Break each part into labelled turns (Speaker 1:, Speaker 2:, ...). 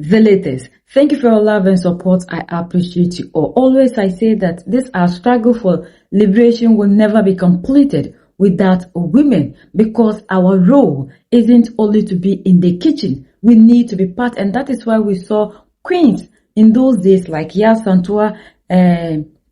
Speaker 1: Zealots, thank you for your love and support. I appreciate you all. Always I say that this our struggle for liberation will never be completed without women, because our role isn't only to be in the kitchen. We need to be part, and that is why we saw queens in those days like Ya Santua,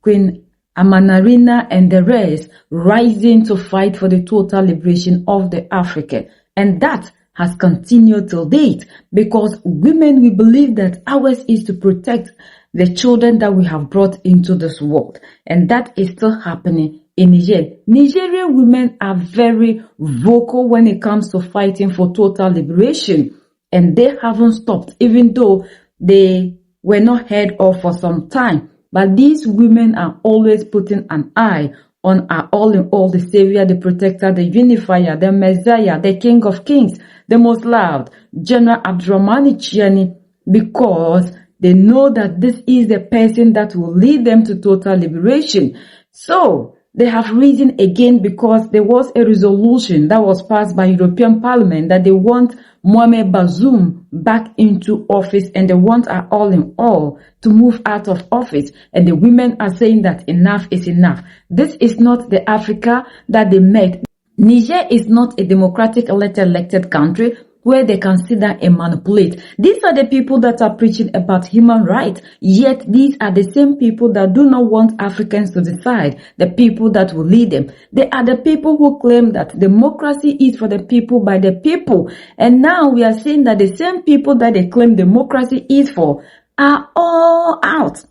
Speaker 1: Queen Amanarina and the rest rising to fight for the total liberation of the African. And that has continued till date, because women, we believe that ours is to protect the children that we have brought into this world. And that is still happening in Niger. Nigerian women are very vocal when it comes to fighting for total liberation. And they haven't stopped, even though they were not heard of for some time. But these women are always putting an eye on our all in all, the Savior, the Protector, the Unifier, the Messiah, the King of Kings, the most loved, General Abdurrahmani Chiani, because they know that this is the person that will lead them to total liberation. So they have reason again, because there was a resolution that was passed by European Parliament that they want Mohamed Bazoum back into office, and they want our all in all to move out of office. And the women are saying that enough is enough. This is not the Africa that they met. Niger is not a democratic elected country where they can sit down and manipulate. These are the people that are preaching about human rights, yet these are the same people that do not want Africans to decide, the people that will lead them. They are the people who claim that democracy is for the people by the people. And now we are saying that the same people that they claim democracy is for are all out,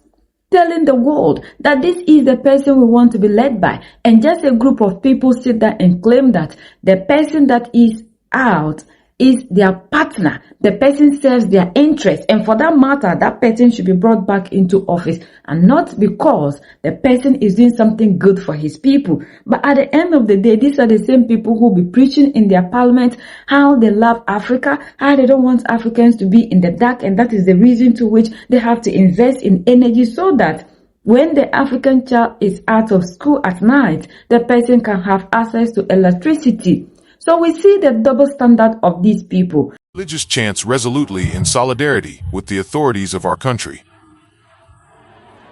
Speaker 1: telling the world that this is the person we want to be led by. And just a group of people sit there and claim that the person that is out is their partner. The person serves their interest, and for that matter, that person should be brought back into office, and not because the person is doing something good for his people. But at the end of the day, these are the same people who will be preaching in their parliament how they love Africa, how they don't want Africans to be in the dark, and that is the reason to which they have to invest in energy, so that when the African child is out of school at night, the person can have access to electricity. So we see the double standard of these people.
Speaker 2: Religious chants resolutely in solidarity with the authorities of our country.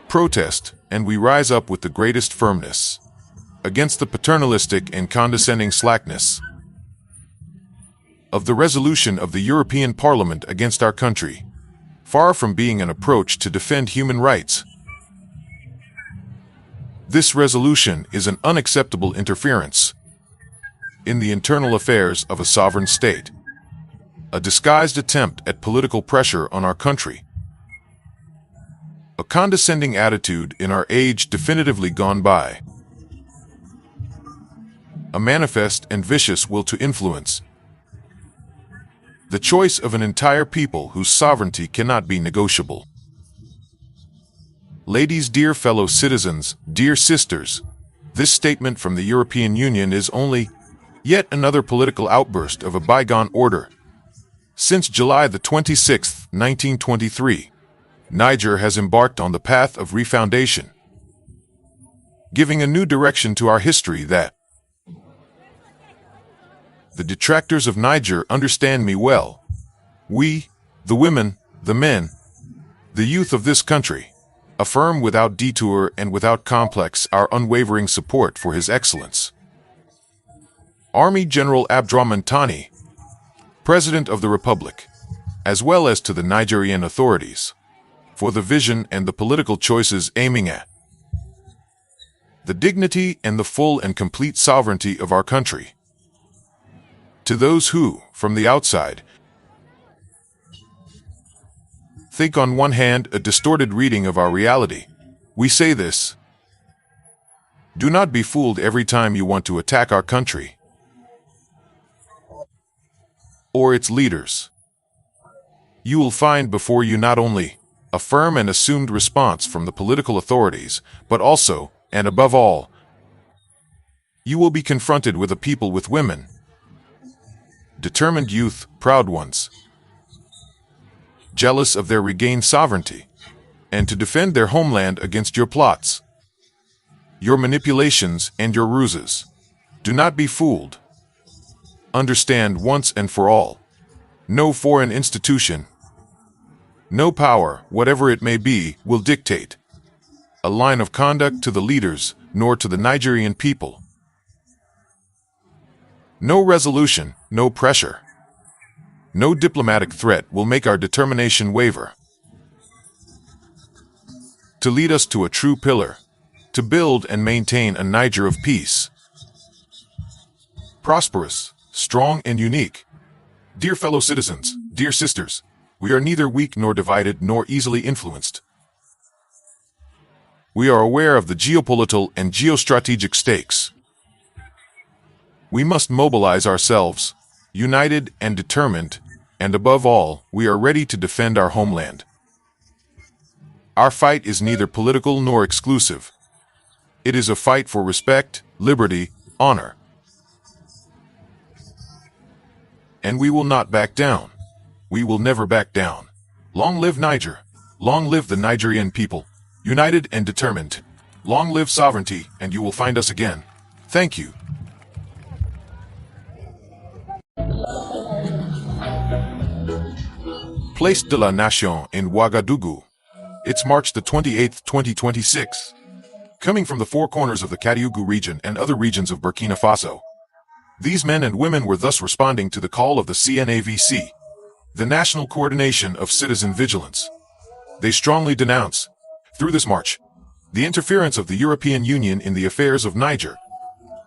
Speaker 2: Protest, and we rise up with the greatest firmness against the paternalistic and condescending slackness of the resolution of the European Parliament against our country, far from being an approach to defend human rights. This resolution is an unacceptable interference in the internal affairs of a sovereign state, a disguised attempt at political pressure on our country, a condescending attitude in our age definitively gone by, a manifest and vicious will to influence the choice of an entire people whose sovereignty cannot be negotiable. Ladies, dear fellow citizens, dear sisters, this statement from the European Union is only yet another political outburst of a bygone order. Since July the 26th, 1923, Niger has embarked on the path of refoundation, giving a new direction to our history that the detractors of Niger understand me well. We, the women, the men, the youth of this country, affirm without detour and without complex our unwavering support for His Excellence Army General Abdurrahman Tani, President of the Republic, as well as to the Nigerian authorities, for the vision and the political choices aiming at the dignity and the full and complete sovereignty of our country. To those who, from the outside, think on one hand a distorted reading of our reality, we say this: do not be fooled every time you want to attack our country or its leaders. You will find before you not only a firm and assumed response from the political authorities, but also, and above all, you will be confronted with a people with women, determined youth, proud ones, jealous of their regained sovereignty, and to defend their homeland against your plots, your manipulations, and your ruses. Do not be fooled. Understand once and for all, no foreign institution, No power, whatever it may be, will dictate a line of conduct to the leaders, nor to the Nigerian people. No resolution, no pressure, no diplomatic threat will make our determination waver. To lead us to a true pillar, to build and maintain a Niger of peace. Prosperous, strong and unique. Dear fellow citizens, dear sisters, we are neither weak nor divided nor easily influenced. We are aware of the geopolitical and geostrategic stakes. We must mobilize ourselves, united and determined, and above all, we are ready to defend our homeland. Our fight is neither political nor exclusive. It is a fight for respect, liberty, honor. And we will not back down. We will never back down. Long live Niger. Long live the Nigerian people. United and determined. Long live sovereignty, and you will find us again. Thank you. Place de la Nation in Ouagadougou. It's March the 28th, 2026. Coming from the four corners of the Kadiougu region and other regions of Burkina Faso. These men and women were thus responding to the call of the CNAVC, the National Coordination of Citizen Vigilance. They strongly denounce, through this march, the interference of the European Union in the affairs of Niger,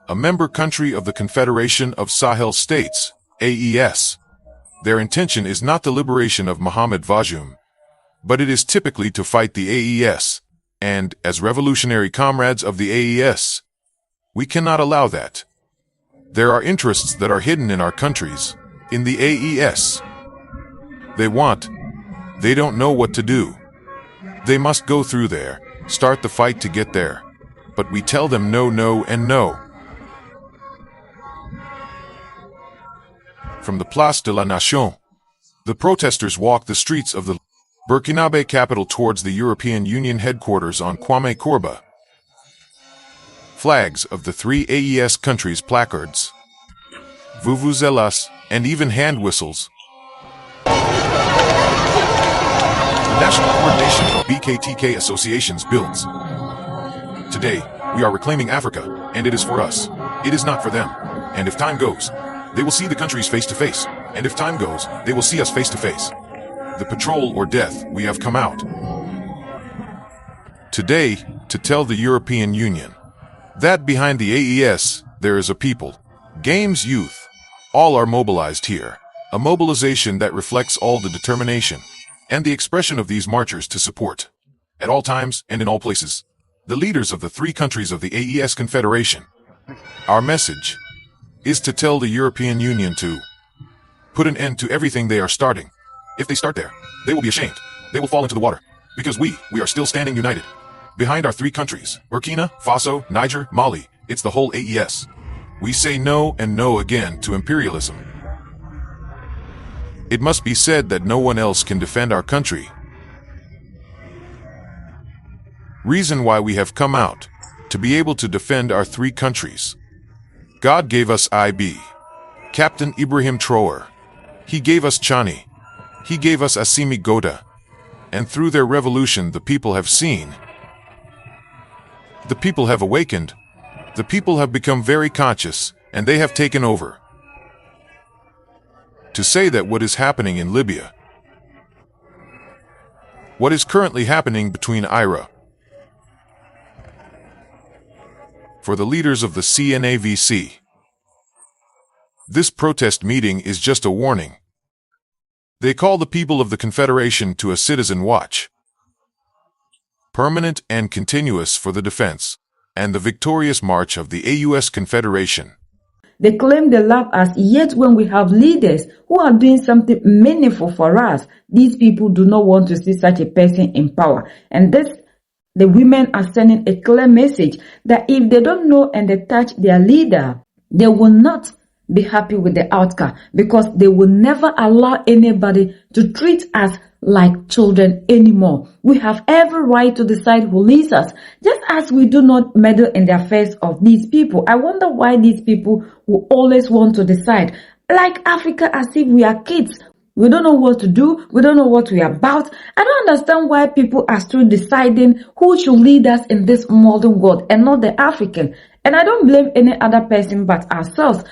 Speaker 2: a member country of the Confederation of Sahel States, AES. Their intention is not the liberation of Mohamed Bazoum, but it is typically to fight the AES, and, as revolutionary comrades of the AES, we cannot allow that. There are interests that are hidden in our countries, in the AES. They don't know what to do. They must go through there, start the fight to get there. But we tell them no, no, and no. From the Place de la Nation, the protesters walk the streets of the Burkinabe capital towards the European Union headquarters on Kwame Korba. Flags of the three AES countries, placards, vuvuzelas, and even hand whistles. The National Coordination of BKTK Associations builds. Today, we are reclaiming Africa, and it is for us. It is not for them. And if time goes, they will see the countries face to face. And if time goes, they will see us face to face. The patrol or death, we have come out. Today, to tell the European Union that behind the AES, there is a people, games, youth, all are mobilized here. A mobilization that reflects all the determination and the expression of these marchers to support, at all times and in all places, the leaders of the three countries of the AES Confederation. Our message is to tell the European Union to put an end to everything they are starting. If they start there, they will be ashamed. They will fall into the water. Because we are still standing united. Behind our three countries, Burkina, Faso, Niger, Mali, it's the whole AES. We say no and no again to imperialism. It must be said that no one else can defend our country. Reason why we have come out, to be able to defend our three countries. God gave us IB, Captain Ibrahim Traore. He gave us Chani. He gave us Assimi Goda. And through their revolution the people have seen. The people have awakened. The people have become very conscious, and they have taken over. To say that what is happening in Libya, what is currently happening between IRA, for the leaders of the CNAVC, this protest meeting is just a warning. They call the people of the Confederation to a citizen watch, permanent and continuous for the defense and the victorious march of the AUS Confederation.
Speaker 1: They claim they love us, yet when we have leaders who are doing something meaningful for us, these people do not want to see such a person in power. And the women are sending a clear message that if they don't know and they touch their leader, they will not be happy with the outcome, because they will never allow anybody to treat us like children anymore. We have every right to decide who leads us, just as we do not meddle in the affairs of these people. I wonder why these people will always want to decide, like Africa, as if we are kids. We don't know what to do. We don't know what we are about. I don't understand why people are still deciding who should lead us in this modern world and not the African. And I don't blame any other person but ourselves.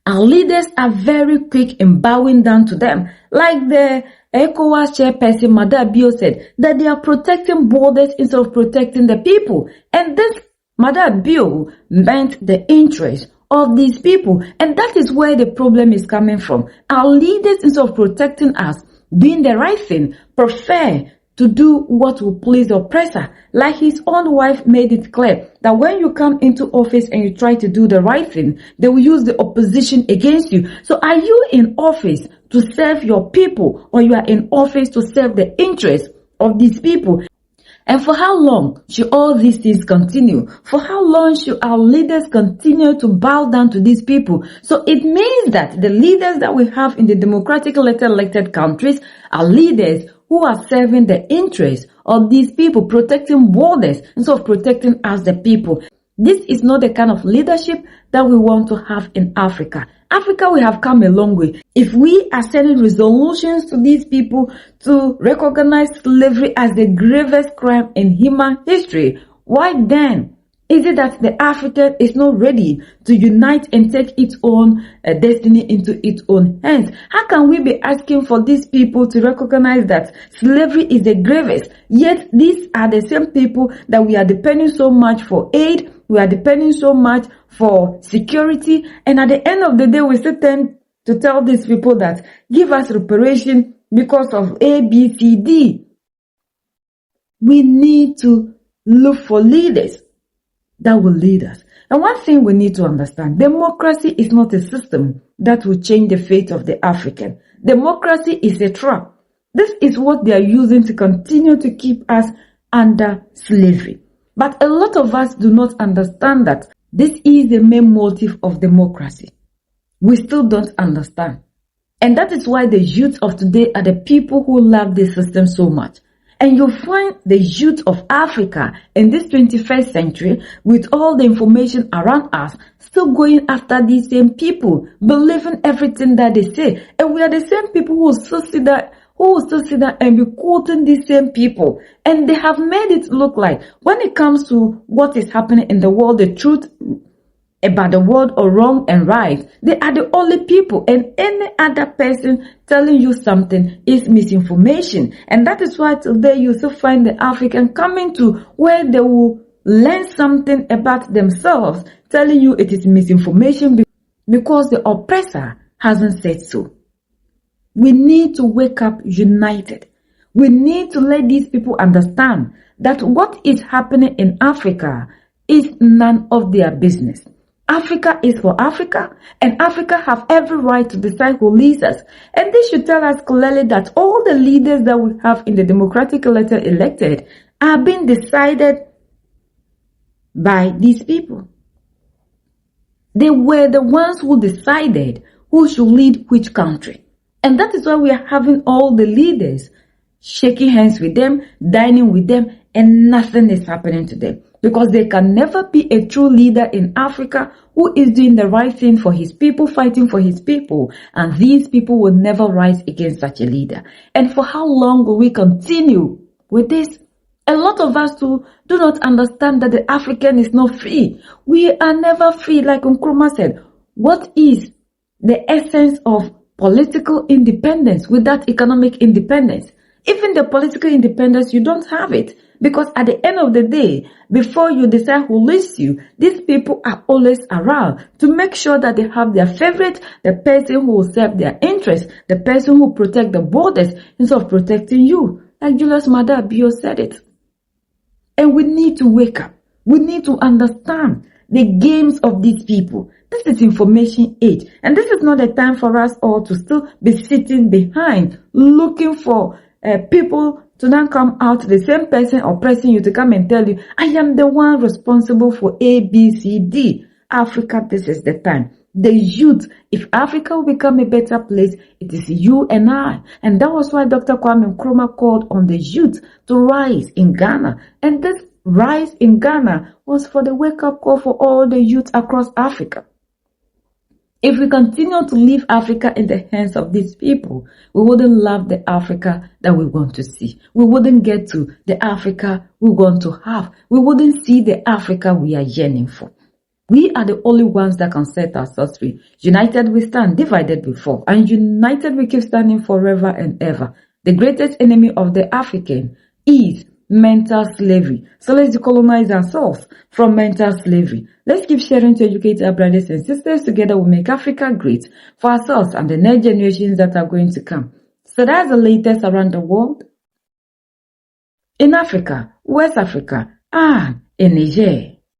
Speaker 1: Our leaders are very quick in bowing down to them. Like the ECOWAS chairperson, Mada Bio, said that they are protecting borders instead of protecting the people. And this Mada Bio meant the interest of these people. And that is where the problem is coming from. Our leaders, instead of protecting us, doing the right thing, prefer to do what will please the oppressor. Like his own wife made it clear that when you come into office and you try to do the right thing, they will use the opposition against you. So are you in office to serve your people, or you are in office to serve the interests of these people? And for how long should all these things continue? For how long should our leaders continue to bow down to these people? So it means that the leaders that we have in the democratically elected countries are leaders who are serving the interests of these people, protecting borders instead of protecting us, the people. This is not the kind of leadership that we want to have in Africa. Africa, we have come a long way. If we are sending resolutions to these people to recognize slavery as the gravest crime in human history, why then is it that the African is not ready to unite and take its own destiny into its own hands? How can we be asking for these people to recognize that slavery is the gravest, yet these are the same people that we are depending so much for aid, we are depending so much for security, and at the end of the day we still tend to tell these people that give us reparation because of A, B, C, D. We need to look for leaders that will lead us. And one thing we need to understand, democracy is not a system that will change the fate of the African. Democracy is a trap. This is what they are using to continue to keep us under slavery. But a lot of us do not understand that this is the main motive of democracy. We still don't understand. And that is why the youth of today are the people who love this system so much. And you find the youth of Africa in this 21st century, with all the information around us, still going after these same people, believing everything that they say. And we are the same people who will still sit there and be quoting these same people. And they have made it look like when it comes to what is happening in the world, the truth about the world or wrong and right, they are the only people, and any other person telling you something is misinformation. And that is why today you still find the African coming to where they will learn something about themselves, telling you it is misinformation because the oppressor hasn't said so. We need to wake up united. We need to let these people understand that what is happening in Africa is none of their business. Africa is for Africa, and Africa have every right to decide who leads us. And this should tell us clearly that all the leaders that we have in the democratically elected are being decided by these people. They were the ones who decided who should lead which country. And that is why we are having all the leaders shaking hands with them, dining with them, and nothing is happening to them. Because there can never be a true leader in Africa who is doing the right thing for his people, fighting for his people. And these people will never rise against such a leader. And for how long will we continue with this? A lot of us do not understand that the African is not free. We are never free. Like Nkrumah said, what is the essence of political independence without economic independence? Even the political independence, you don't have it. Because at the end of the day, before you decide who leads you, these people are always around to make sure that they have their favorite, the person who will serve their interests, the person who will protect the borders instead of protecting you. Like Julius Maada Bio said it. And we need to wake up. We need to understand the games of these people. This is information age. And this is not the time for us all to still be sitting behind, looking for people to then come out, the same person oppressing you to come and tell you, I am the one responsible for A, B, C, D. Africa, this is the time. The youth, if Africa will become a better place, it is you and I. And that was why Dr. Kwame Nkrumah called on the youth to rise in Ghana. And this rise in Ghana was for the wake-up call for all the youth across Africa. If we continue to leave Africa in the hands of these people, we wouldn't love the Africa that we want to see. We wouldn't get to the Africa we want to have. We wouldn't see the Africa we are yearning for. We are the only ones that can set ourselves free. United we stand, divided we fall. And united we keep standing forever and ever. The greatest enemy of the African is mental slavery. So let's decolonize ourselves from mental slavery. Let's keep sharing to educate our brothers and sisters. Together we'll make Africa great for ourselves and the next generations that are going to come. So that's the latest around the world. In Africa, West Africa, and in Niger.